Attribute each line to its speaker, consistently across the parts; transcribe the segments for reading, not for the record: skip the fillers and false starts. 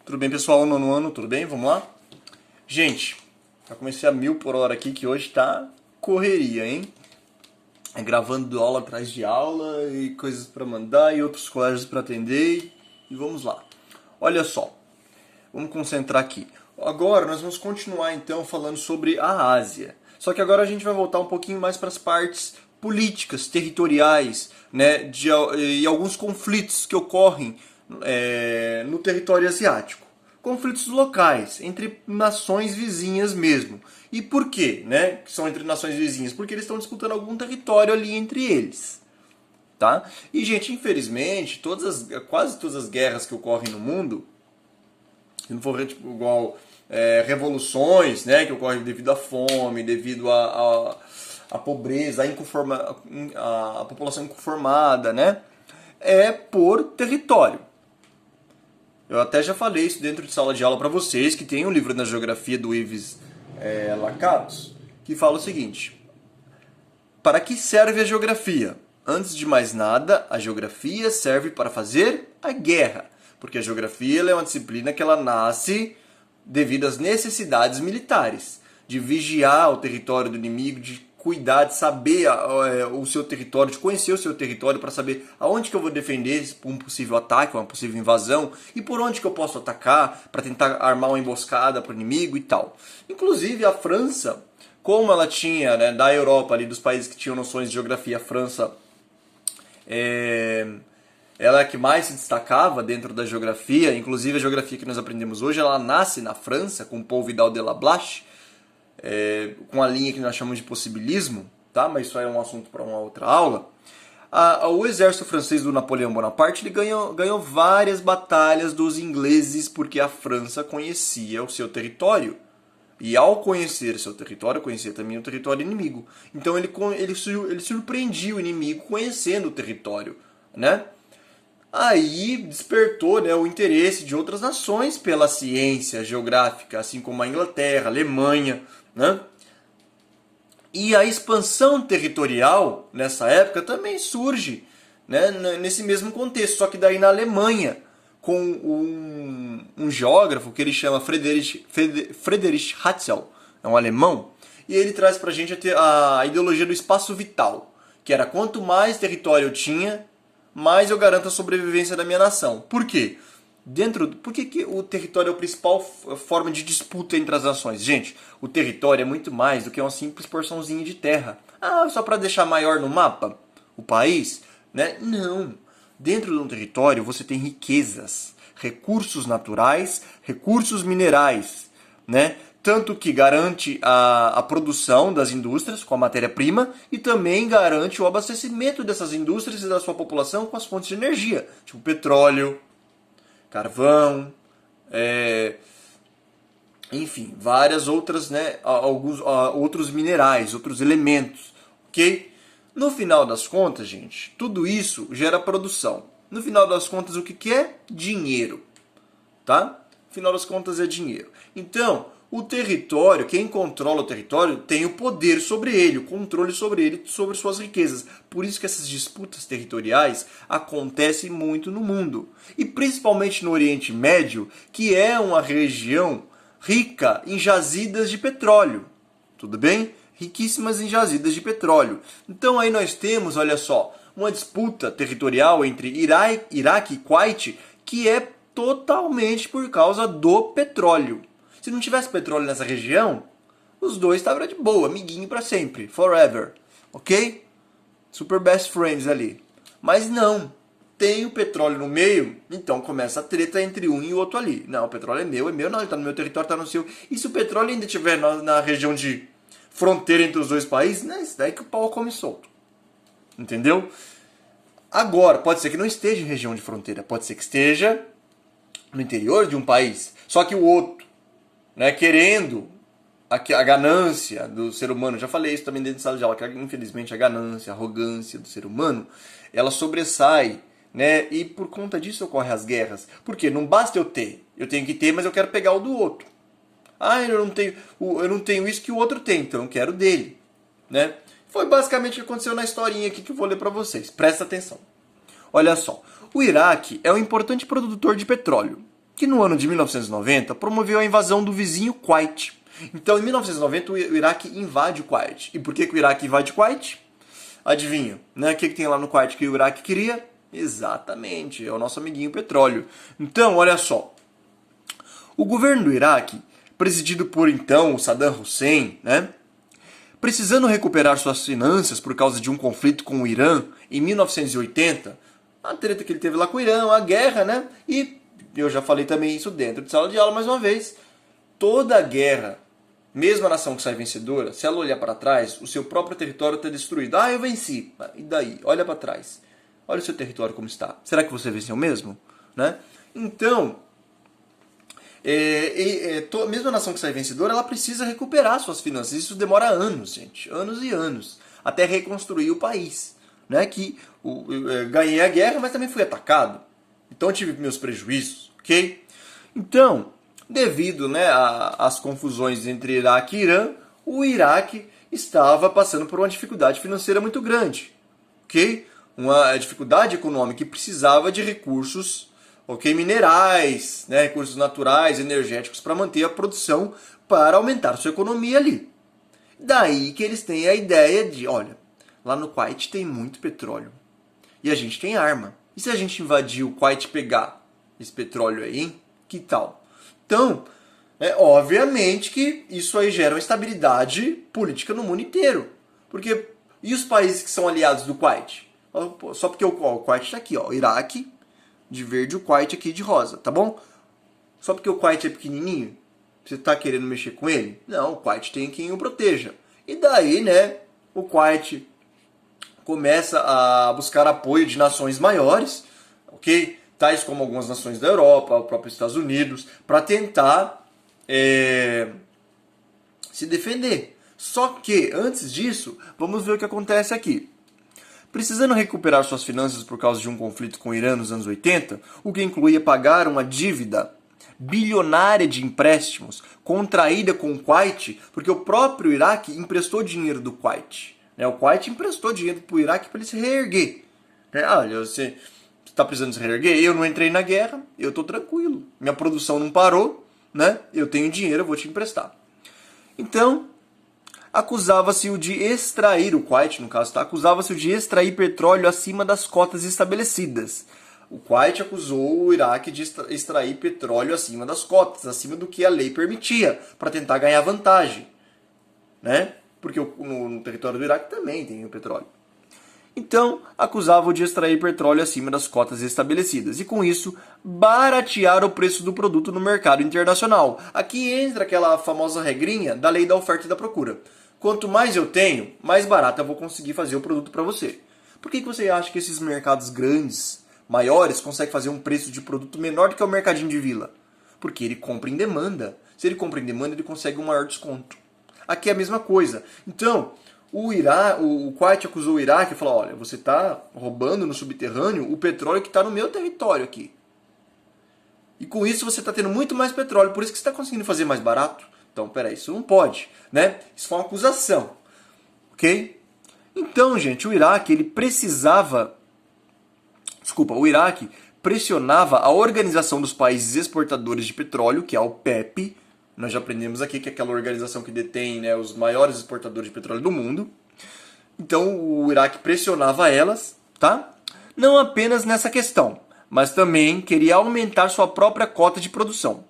Speaker 1: Tudo bem, pessoal? Nono ano, tudo bem? Vamos lá? Gente, já comecei a 1000 por hora aqui, que hoje tá correria, hein? Gravando aula atrás de aula e coisas para mandar e outros colégios para atender. E vamos lá. Olha só, vamos concentrar aqui. Agora nós vamos continuar então falando sobre a Ásia. Só que agora a gente vai voltar um pouquinho mais para as partes políticas, territoriais, né, e alguns conflitos que ocorrem no território asiático. Conflitos locais, entre nações vizinhas mesmo. E por quê, né, que são entre nações vizinhas? Porque eles estão disputando algum território ali entre eles. Tá? E, gente, infelizmente, quase todas as guerras que ocorrem no mundo, se não for tipo, igual revoluções, né, que ocorrem devido à fome, devido à pobreza, à população inconformada, né, é por território. Eu até já falei isso dentro de sala de aula para vocês, que tem um livro na geografia do Yves Lacatos, que fala o seguinte: para que serve a geografia? Antes de mais nada, a geografia serve para fazer a guerra, porque a geografia é uma disciplina que ela nasce devido às necessidades militares, de vigiar o território do inimigo, de cuidar, de saber o seu território, de conhecer o seu território para saber aonde que eu vou defender um possível ataque, uma possível invasão, e por onde que eu posso atacar para tentar armar uma emboscada para o inimigo e tal. Inclusive a França, como ela tinha, né, da Europa, ali, dos países que tinham noções de geografia, a França ela é a que mais se destacava dentro da geografia. Inclusive a geografia que nós aprendemos hoje, ela nasce na França, com Paul Vidal de Lablache, com a linha que nós chamamos de possibilismo, tá? Mas isso aí é um assunto para uma outra aula. O exército francês do Napoleão Bonaparte ele ganhou várias batalhas dos ingleses porque a França conhecia o seu território. E ao conhecer seu território, conhecia também o território inimigo. Então ele surpreendia o inimigo conhecendo o território, né? Aí despertou, né, o interesse de outras nações pela ciência geográfica, assim como a Inglaterra, a Alemanha, né? E a expansão territorial nessa época também surge, né, nesse mesmo contexto, só que daí na Alemanha, com um geógrafo que ele chama Friedrich Hatzel, é um alemão, e ele traz pra gente a ideologia do espaço vital, que era quanto mais território eu tinha, mais eu garanto a sobrevivência da minha nação. Por quê? Por que o território é a principal forma de disputa entre as nações? Gente, o território é muito mais do que uma simples porçãozinha de terra. Ah, só para deixar maior no mapa o país? Né? Não. Dentro de um território você tem riquezas, recursos naturais, recursos minerais, né? Tanto que garante a produção das indústrias com a matéria-prima e também garante o abastecimento dessas indústrias e da sua população com as fontes de energia, tipo petróleo, carvão, enfim, várias outras, né, alguns outros minerais, outros elementos, ok? No final das contas, gente, tudo isso gera produção. No final das contas, o que é? Dinheiro, tá? No final das contas é dinheiro. Então, o território, quem controla o território, tem o poder sobre ele, o controle sobre ele, sobre suas riquezas. Por isso que essas disputas territoriais acontecem muito no mundo. E principalmente no Oriente Médio, que é uma região rica em jazidas de petróleo. Tudo bem? Riquíssimas em jazidas de petróleo. Então aí nós temos, olha só, uma disputa territorial entre Iraque e Kuwait que é totalmente por causa do petróleo. Se não tivesse petróleo nessa região, os dois estavam de boa, amiguinho para sempre, forever, ok? Super best friends ali. Mas não, tem o petróleo no meio, então começa a treta entre um e o outro ali. Não, o petróleo é meu, não, ele está no meu território, está no seu. E se o petróleo ainda estiver na região de fronteira entre os dois países, né, isso daí que o pau come solto. Entendeu? Agora, pode ser que não esteja em região de fronteira, pode ser que esteja no interior de um país, só que o outro, né, querendo a ganância do ser humano, já falei isso também dentro de sala de aula, que infelizmente a ganância, a arrogância do ser humano, ela sobressai, né, e por conta disso ocorrem as guerras. Porque não basta eu tenho que ter, mas eu quero pegar o do outro. Ah, eu não tenho isso que o outro tem, então eu quero dele, né? Foi basicamente o que aconteceu na historinha aqui que eu vou ler para vocês. Presta atenção. Olha só, o Iraque é um importante produtor de petróleo. que no ano de 1990 promoveu a invasão do vizinho Kuwait. Então, em 1990, o Iraque invade o Kuwait. E por que o Iraque invade o Kuwait? Adivinha, né? O que tem lá no Kuwait que o Iraque queria? Exatamente, é o nosso amiguinho petróleo. Então, olha só. O governo do Iraque, presidido por então o Saddam Hussein, né? Precisando recuperar suas finanças por causa de um conflito com o Irã em 1980, a treta que ele teve lá com o Irã, a guerra, né? E eu já falei também isso dentro de sala de aula mais uma vez. Toda guerra, mesmo a nação que sai vencedora, se ela olhar para trás, o seu próprio território está destruído. Ah, eu venci. E daí? Olha para trás. Olha o seu território como está. Será que você venceu mesmo? Né? Então, mesmo a nação que sai vencedora, ela precisa recuperar suas finanças. Isso demora anos, gente. Anos e anos. Até reconstruir o país. Né? Que ganhei a guerra, mas também fui atacado. Então eu tive meus prejuízos. Ok? Então, devido, né, às confusões entre Iraque e Irã, o Iraque estava passando por uma dificuldade financeira muito grande. Ok? Uma dificuldade econômica que precisava de recursos, ok, minerais, né, recursos naturais, energéticos para manter a produção, para aumentar sua economia ali. Daí que eles têm a ideia de, olha, lá no Kuwait tem muito petróleo e a gente tem arma. E se a gente invadir o Kuwait e pegar esse petróleo aí, hein? Que tal? Então, obviamente que isso aí gera uma estabilidade política no mundo inteiro. Porque, e os países que são aliados do Kuwait? Só porque o Kuwait está aqui, ó, o Iraque de verde, o Kuwait aqui de rosa, tá bom? Só porque o Kuwait é pequenininho, você está querendo mexer com ele? Não, o Kuwait tem quem o proteja. E daí, né, o Kuwait começa a buscar apoio de nações maiores, ok? Tais como algumas nações da Europa, o próprio Estados Unidos, para tentar se defender. Só que, antes disso, vamos ver o que acontece aqui. Precisando recuperar suas finanças por causa de um conflito com o Irã nos anos 80, o que incluía pagar uma dívida bilionária de empréstimos contraída com o Kuwait, porque o próprio Iraque emprestou dinheiro do Kuwait. O Kuwait emprestou dinheiro para o Iraque para ele se reerguer. Olha, você está precisando se reerguer? Eu não entrei na guerra, eu estou tranquilo. Minha produção não parou, né? Eu tenho dinheiro, eu vou te emprestar. Então, acusava-se-o de extrair, o Kuwait no caso, tá? Acusava-se-o de extrair petróleo acima das cotas estabelecidas. O Kuwait acusou o Iraque de extrair petróleo acima das cotas, acima do que a lei permitia, para tentar ganhar vantagem. Né? Porque no território do Iraque também tem o petróleo. Então, acusava-o de extrair petróleo acima das cotas estabelecidas e, com isso, baratear o preço do produto no mercado internacional. Aqui entra aquela famosa regrinha da lei da oferta e da procura. Quanto mais eu tenho, mais barato eu vou conseguir fazer o produto para você. Por que você acha que esses mercados grandes, maiores, conseguem fazer um preço de produto menor do que o mercadinho de vila? Porque ele compra em demanda. Se ele compra em demanda, ele consegue um maior desconto. Aqui é a mesma coisa. Então, o Kuwait acusou o Iraque e falou, olha, você está roubando no subterrâneo o petróleo que está no meu território aqui. E com isso você está tendo muito mais petróleo, por isso que você está conseguindo fazer mais barato. Então, peraí, isso não pode, né? Isso foi uma acusação, ok? Então, gente, o Iraque pressionava a Organização dos Países Exportadores de Petróleo, que é a OPEP. Nós já aprendemos aqui que é aquela organização que detém, né, os maiores exportadores de petróleo do mundo. Então o Iraque pressionava elas, tá? Não apenas nessa questão, mas também queria aumentar sua própria cota de produção.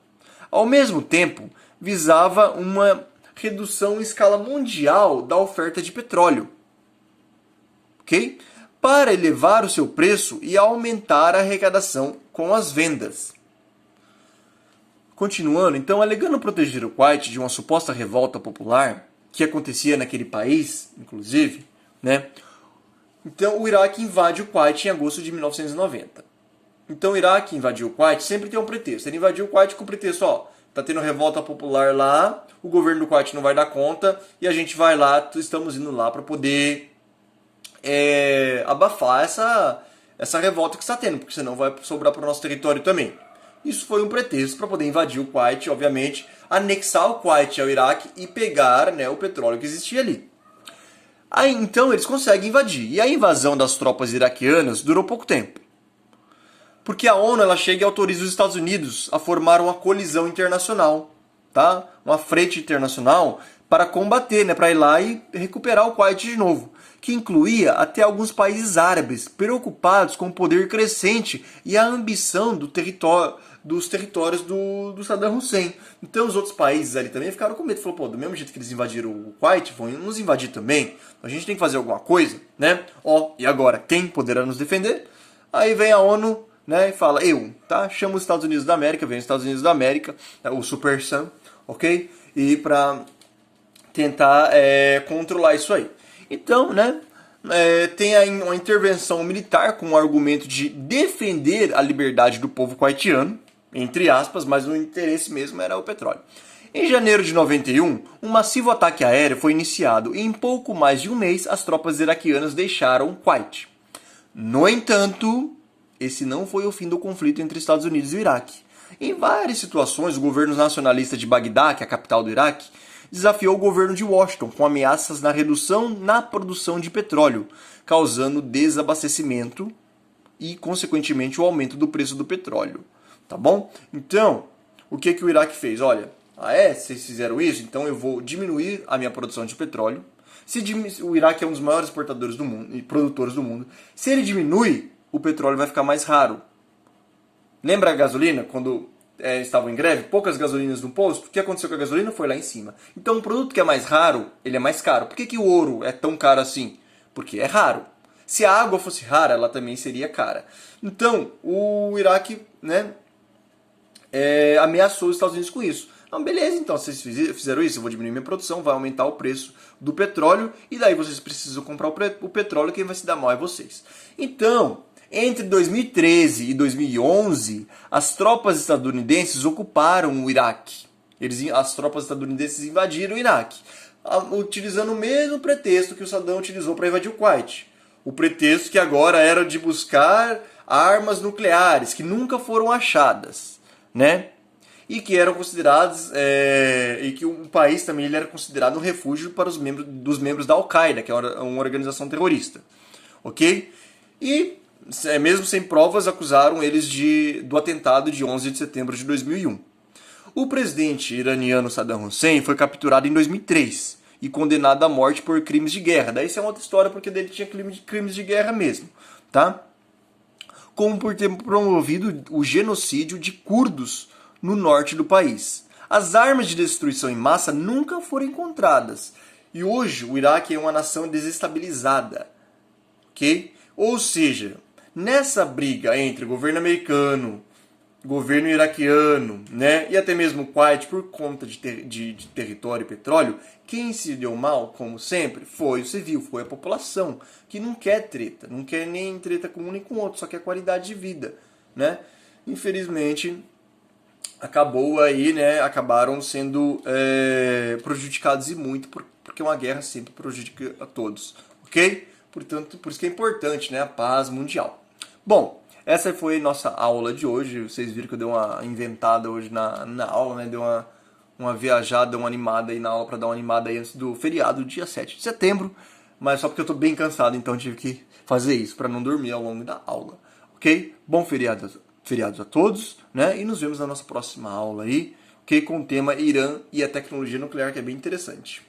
Speaker 1: Ao mesmo tempo, visava uma redução em escala mundial da oferta de petróleo, ok? Para elevar o seu preço e aumentar a arrecadação com as vendas. Continuando, então, alegando proteger o Kuwait de uma suposta revolta popular, que acontecia naquele país, inclusive, né? Então o Iraque invade o Kuwait em agosto de 1990. Então o Iraque invadiu o Kuwait, sempre tem um pretexto. Ele invadiu o Kuwait com o pretexto, ó, tá tendo revolta popular lá, o governo do Kuwait não vai dar conta, e a gente vai lá, estamos indo lá para poder abafar essa revolta que está tendo, porque senão vai sobrar para o nosso território também. Isso foi um pretexto para poder invadir o Kuwait, obviamente, anexar o Kuwait ao Iraque e pegar, né, o petróleo que existia ali. Aí então eles conseguem invadir. E a invasão das tropas iraquianas durou pouco tempo. Porque a ONU ela chega e autoriza os Estados Unidos a formar uma colisão internacional, tá? Uma frente internacional para combater, né? Para ir lá e recuperar o Kuwait de novo, que incluía até alguns países árabes preocupados com o poder crescente e a ambição dos territórios do Saddam Hussein. Então os outros países ali também ficaram com medo. Falaram, pô, do mesmo jeito que eles invadiram o Kuwait, vão nos invadir também. A gente tem que fazer alguma coisa, né? Ó, e agora, quem poderá nos defender? Aí vem a ONU, né, e fala, tá? Chama os Estados Unidos da América, vem os Estados Unidos da América, o Super Sam, ok? E pra tentar controlar isso aí. Então, né, tem aí uma intervenção militar com o argumento de defender a liberdade do povo haitiano, entre aspas, mas o interesse mesmo era o petróleo. Em janeiro de 91, um massivo ataque aéreo foi iniciado e em pouco mais de um mês as tropas iraquianas deixaram o Kuwait. No entanto, esse não foi o fim do conflito entre Estados Unidos e o Iraque. Em várias situações, o governo nacionalista de Bagdá, que é a capital do Iraque, desafiou o governo de Washington com ameaças na redução na produção de petróleo, causando desabastecimento e, consequentemente, o aumento do preço do petróleo. Tá bom? Então, o que o Iraque fez? Olha, vocês fizeram isso? Então eu vou diminuir a minha produção de petróleo. O Iraque é um dos maiores exportadores do mundo e produtores do mundo. Se ele diminui, o petróleo vai ficar mais raro. Lembra a gasolina? Quando estavam em greve, poucas gasolinas no posto, o que aconteceu com a gasolina? Foi lá em cima. Então, um produto que é mais raro, ele é mais caro. Por que o ouro é tão caro assim? Porque é raro. Se a água fosse rara, ela também seria cara. Então, o Iraque, né, ameaçou os Estados Unidos com isso. Então, beleza, então, vocês fizeram isso, eu vou diminuir minha produção, vai aumentar o preço do petróleo, e daí vocês precisam comprar o petróleo, quem vai se dar mal é vocês. Então, entre 2013 e 2011, as tropas estadunidenses ocuparam o Iraque. As tropas estadunidenses invadiram o Iraque, utilizando o mesmo pretexto que o Saddam utilizou para invadir o Kuwait. O pretexto que agora era de buscar armas nucleares, que nunca foram achadas, né? E que eram considerados, e que o país também ele era considerado um refúgio para os membros da Al-Qaeda, que é uma organização terrorista, ok? E, mesmo sem provas, acusaram eles do atentado de 11 de setembro de 2001. O presidente iraniano Saddam Hussein foi capturado em 2003 e condenado à morte por crimes de guerra. Daí isso é outra história, porque ele tinha crimes de guerra mesmo, tá? Como por ter promovido o genocídio de curdos no norte do país. As armas de destruição em massa nunca foram encontradas. E hoje o Iraque é uma nação desestabilizada. Ok? Ou seja, nessa briga entre governo americano, governo iraquiano, né, e até mesmo o Kuwait por conta de território e petróleo, quem se deu mal, como sempre, foi o civil, foi a população, que não quer treta, não quer nem treta com um nem com o outro, só quer qualidade de vida, né? Infelizmente, acabaram sendo prejudicados e muito, porque uma guerra sempre prejudica a todos, ok? Portanto, por isso que é importante, né, a paz mundial. Bom, essa foi nossa aula de hoje. Vocês viram que eu dei uma inventada hoje na aula, né? Deu uma viajada, uma animada aí na aula para dar uma animada aí antes do feriado, dia 7 de setembro. Mas só porque eu tô bem cansado, então tive que fazer isso para não dormir ao longo da aula, ok? Bom feriados a todos, né? E nos vemos na nossa próxima aula aí, ok? Com o tema Irã e a tecnologia nuclear, que é bem interessante.